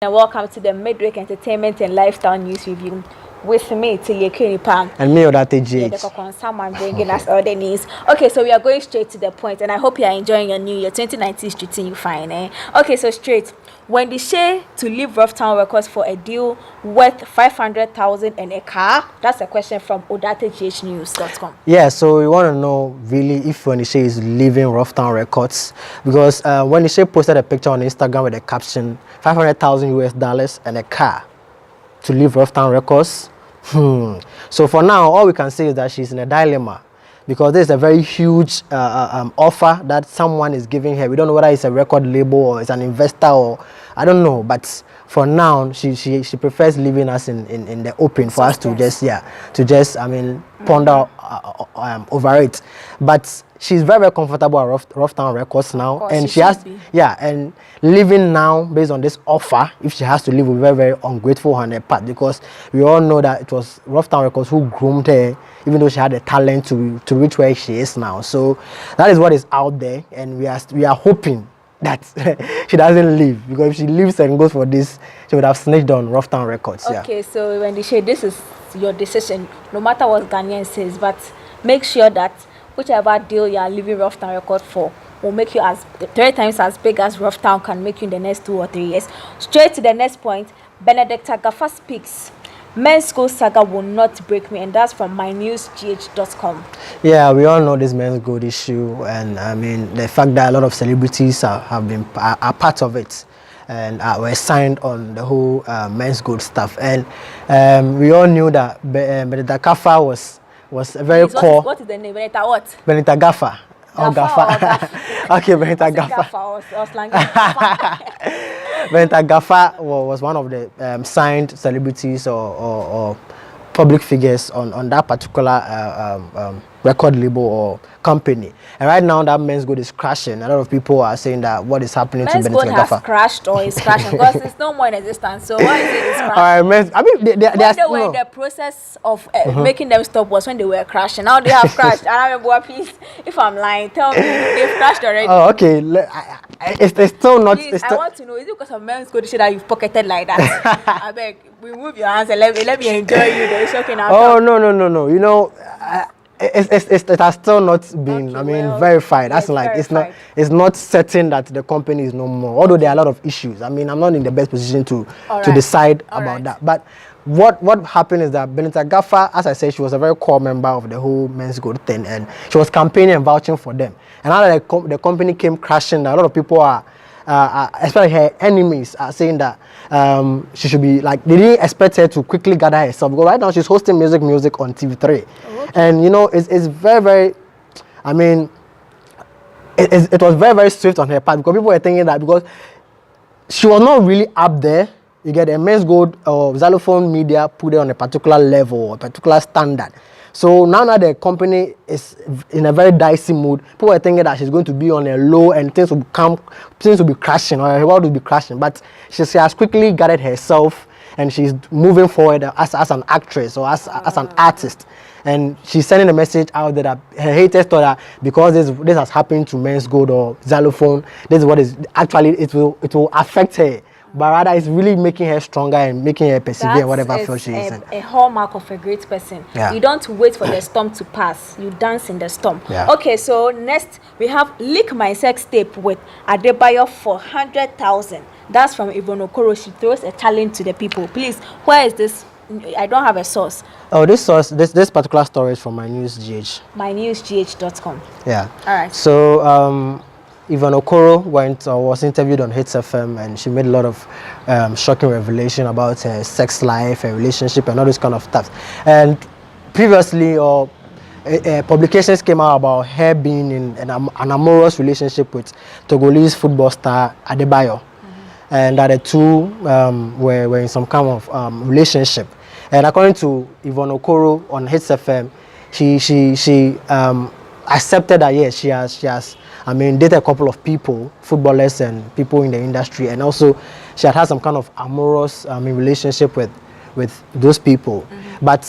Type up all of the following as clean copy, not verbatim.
And welcome to the Midweek Entertainment and Lifestyle News Review. With me, Nipaa. And me, OdarteyGH. Yeah, someone bringing us all the news. Okay, so we are going straight to the point, and I hope you are enjoying your new year. 2019 is treating you fine, eh? Okay, so straight. Wendy Shay to leave Ruff Town Records for a deal worth 500,000 and a car. That's a question from OdarteyGHnews.com. Yeah, so we want to know really if Wendy Shay is leaving Ruff Town Records, because Wendy Shay posted a picture on Instagram with a caption 500,000 US dollars and a car to leave Ruff Town Records. So for now, all we can say is that she's in a dilemma, because there's a very huge offer that someone is giving her. We don't know whether it's a record label or it's an investor, or I don't know. But for now, she prefers leaving us in the open for us to just ponder over it. But she's very comfortable at Ruff Town Records now, and she has and leaving now based on this offer, if she has to leave, we're very ungrateful on her part, because we all know that it was Ruff Town Records who groomed her, even though she had the talent to reach where she is now. So that is what is out there, and we are hoping that she doesn't leave, because if she leaves and goes for this, she would have snitched on Ruff Town Records. Okay, so Wendy Shay, this is your decision, no matter what Ghanaian says, but make sure that whichever deal you are leaving Ruff Town Records for will make you as 3 times as big as Ruff Town can make you in the next 2 or 3 years. Straight to the next point, Benedict Agafa speaks. Men's Gold saga will not break me, and that's from mynewsgh.com. Yeah, we all know this Men's Gold issue, and I mean the fact that a lot of celebrities are part of it, and were signed on the whole Men's Gold stuff. And we all knew that Benedict Agafa was a very core. What is the name? Benedict what? Benedict Agafa. Okay, Benedict Agafa. Benedict Agafa was one of the signed celebrities or public figures on that particular record label or company. And right now that Men's Gold is crashing. A lot of people are saying that what is happening to Benedict Agafa. Men's Gold has crashed or is crashing because it's no more in existence. So why is it crashing? I mean, they were in the process of making them stop was when they were crashing. Now they have crashed. I don't remember, please, if I'm lying, tell me they've crashed already. Oh, okay. It's still not. Please, I want to know, is it because of Men's Gold that you've pocketed like that? I beg, remove your hands and let me enjoy you. It's okay now. Oh, no. You know, it has still not been verified. That's like verified. It's not certain that the company is no more, although there are a lot of issues. I mean, I'm not in the best position to decide about that. But what happened is that Benedict Agafa, as I said, she was a very core member of the whole Men's Gold thing, and she was campaigning and vouching for them. And now that the company came crashing, a lot of people are especially her enemies are saying that she should be like, they didn't expect her to quickly gather herself, because right now she's hosting music on TV3. And you know, it's very, I mean, it was very swift on her part, because people were thinking that because she was not really up there, you get a Men's Gold or Xylophone Media put it on a particular level or a particular standard. So now that the company is in a very dicey mood, people are thinking that she's going to be on a low and things will be crashing, or her world will be crashing. But she has quickly gathered herself, and she's moving forward as an actress or as an artist. And she's sending a message out there that her haters thought that because this has happened to Men's Gold or Xylophone, this is what is actually it will affect her. But rather, it's really making her stronger and making her persevere in whatever field she is in. A hallmark of a great person. Yeah. You don't wait for the storm to pass. You dance in the storm. Yeah. Okay, so next we have Leak My Sex Tape with Adebayo for 100,000. That's from Yvonne Okoro. She throws a challenge to the people. Please, where is this? I don't have a source. Oh, this particular story is from mynewsgh. mynewsgh.com. Yeah. All right. So Yvonne Okoro was interviewed on Hits FM, and she made a lot of shocking revelation about her sex life, her relationship, and all this kind of stuff. And previously, publications came out about her being in an amorous relationship with Togolese football star Adebayo, and that the two were in some kind of relationship. And according to Yvonne Okoro on Hits FM, she accepted that yes, she has dated a couple of people, footballers and people in the industry, and also she had some kind of amorous relationship with those people. But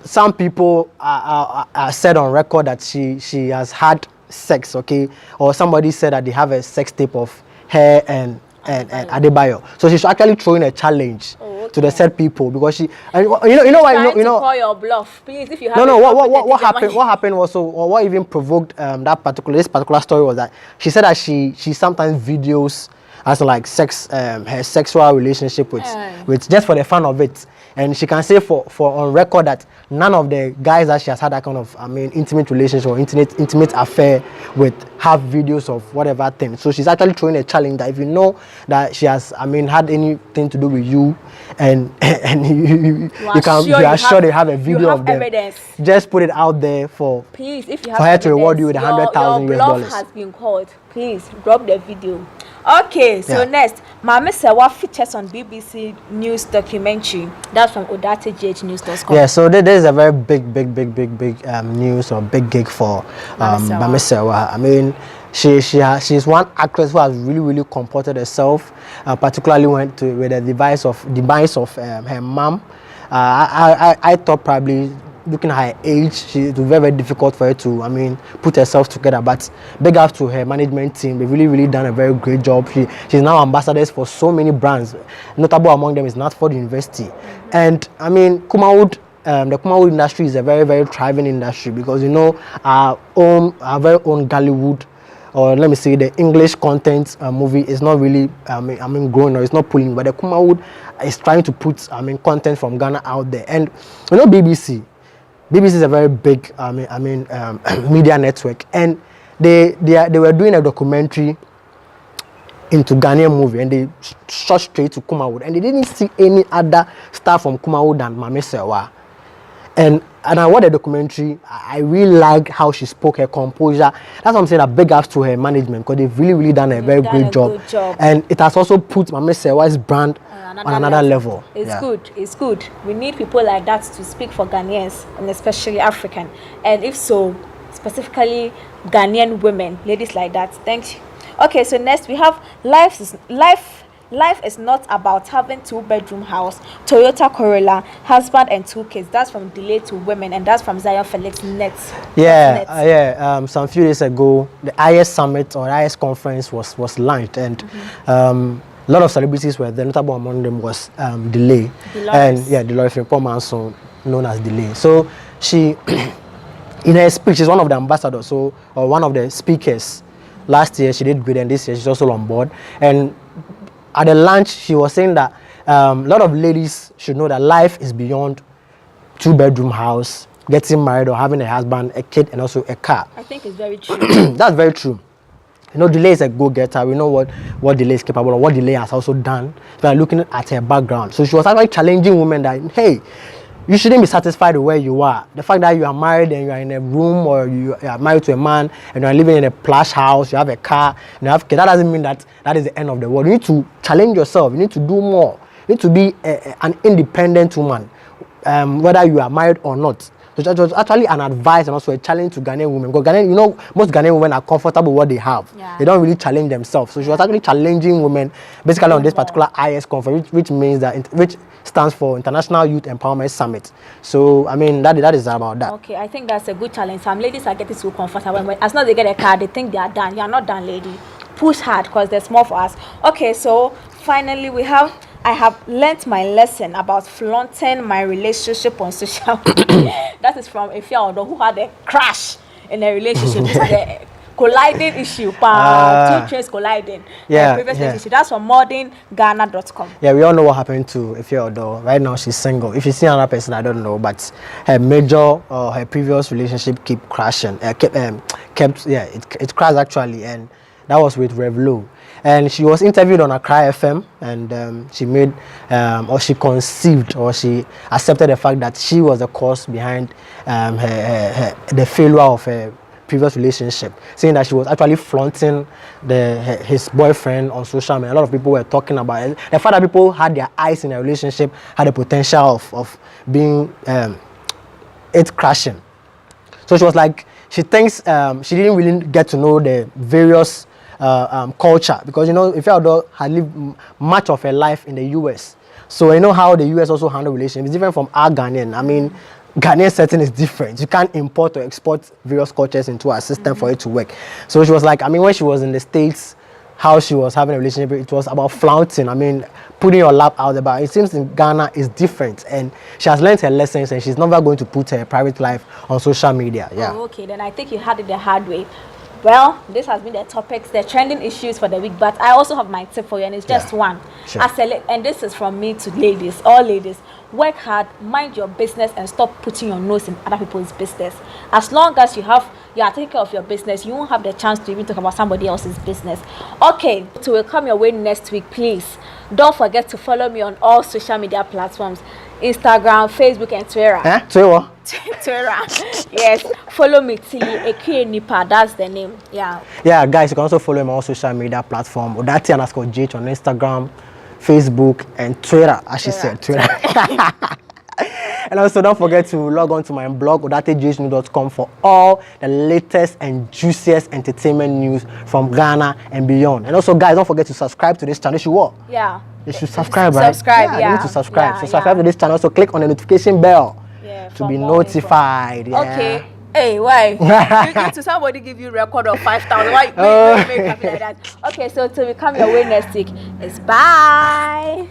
some people are said on record that she has had sex, okay, or somebody said that they have a sex tape of her and and Adebayo. So she's actually throwing a challenge to the said people because she and you know why you know call your bluff, please. If you have what happened was or what even provoked this particular story was that she said that she sometimes videos as like her sexual relationship with just for the fun of it. And she can say for on record that none of the guys that she has had that kind of intimate relationship or intimate affair with have videos of whatever thing. So she's actually throwing a challenge that if you know that she has had anything to do with you and you are sure they have a video of them, evidence. Just put it out there for her to reward you with $100,000 US. Your bluff has been called. Please drop the video. Okay, so next, Maame Serwaa features on BBC News documentary. That's from OdarteyGH News.com. Yeah, so this is a very big news or big gig for Maame Serwaa. I mean, she's one actress who has really comported herself, particularly with the demise of her mom. I thought probably looking at her age, it was very difficult for her to, put herself together. But big up to her management team. They've really done a very great job. She's now ambassadors for so many brands. Notable among them is Natford University. And Kumawood, the Kumawood industry is a very thriving industry because our very own Gollywood, or let me say the English content movie is not really growing or it's not pulling, but the Kumawood is trying to put content from Ghana out there. And BBC is a very big media network, and they were doing a documentary into Ghanaian movie, and they shot straight to Kumawood, and they didn't see any other star from Kumawood than Maame Serwaa. And I watched the documentary. I really liked how she spoke, her composure. That's what I'm saying. A big ups to her management because they've really done a very great job. And it has also put Maame Serwaa's brand on another level. It's good. We need people like that to speak for Ghanaians and especially African. And if so, specifically Ghanaian women, ladies like that. Thank you. Okay, so next we have Life is not about having 2-bedroom house, Toyota Corolla, husband and 2 kids. That's from Delay to Women, and that's from Zion Felix Nets. Some few days ago, the IS Summit or IS Conference was launched, and a lot of celebrities were there. Notable among them was Delay, Dolores Frimpong, also known as Delay. So she, in her speech, she's one of the ambassadors, or one of the speakers. Last year she did great, and this year she's also on board. And at the lunch, she was saying that a lot of ladies should know that life is beyond 2-bedroom house, getting married or having a husband, a kid, and also a car. I think it's very true. That's very true. Delay is a go-getter. We know what Delay is capable of, what Delay has also done. We are looking at her background. So she was actually challenging women that, hey, you shouldn't be satisfied with where you are. The fact that you are married and you are in a room, or you are married to a man and you are living in a plush house, you have a car, and you have kids, that doesn't mean that is the end of the world. You need to challenge yourself. You need to do more. You need to be an independent woman, whether you are married or not. So it was actually an advice and also a challenge to Ghanaian women. Because most Ghanaian women are comfortable with what they have. Yeah. They don't really challenge themselves. So she was actually challenging women basically on this particular IS conference, which means that which stands for International Youth Empowerment Summit. So that is about that. Okay, I think that's a good challenge. Some ladies are getting so comfortable. As long as they get a car, they think they are done. You are not done, lady. Push hard because there's more for us. Okay, so finally I have learnt my lesson about flaunting my relationship on social media. That is from Ifya Odo, who had a crash in a relationship. The colliding issue. 2 trains colliding. Previous issue. That's from modernghana.com. Yeah, we all know what happened to Ifya Odo. Right now she's single. If you see another person, I don't know, but her previous relationship keep crashing. It crashed actually, and that was with Revlo. And she was interviewed on Akua FM, and she made, she conceived, or she accepted the fact that she was the cause behind the failure of her previous relationship, saying that she was actually flaunting his boyfriend on social media. A lot of people were talking about it. The fact that people had their eyes in a relationship had the potential of being it crashing. So she was like, she thinks she didn't really get to know the various culture, because Ifya Odo had lived much of her life in the US, so how the US also handle relationships. It's different from our Ghanaian. Ghanaian setting is different. You can't import or export various cultures into our system for it to work. So she was like, when she was in the States, how she was having a relationship. It was about flaunting. I mean, putting your lap out there. But it seems in Ghana is different, and she has learned her lessons, and she's never going to put her private life on social media. Yeah. Oh, okay, then I think you had it the hard way. Well, this has been the topics, the trending issues for the week, but I also have my tip for you, and it's just one. Sure. And this is from me to ladies, all ladies. Work hard, mind your business, and stop putting your nose in other people's business. As long as you are taking care of your business, you won't have the chance to even talk about somebody else's business. Okay, so we'll come your way next week, please. Don't forget to follow me on all social media platforms. Instagram, Facebook, and Twitter. Twitter. Yes. Follow me, Akua Nipaa. That's the name. Yeah. Yeah, guys, you can also follow me on all social media platforms. OdarteyGH on Instagram, Facebook, and Twitter. As she said, Twitter. And also, don't forget to log on to my blog, OdarteyGH.com, for all the latest and juiciest entertainment news from Ghana and beyond. And also, guys, don't forget to subscribe to this channel. Yeah. You should subscribe, right? Subscribe, You need to subscribe. So subscribe to this channel. Also, click on the notification bell to be notified. Yeah. Okay. Hey, why? You need to somebody give you record of 5,000. Why you make something like that? Okay, so to come your way next week, it's bye.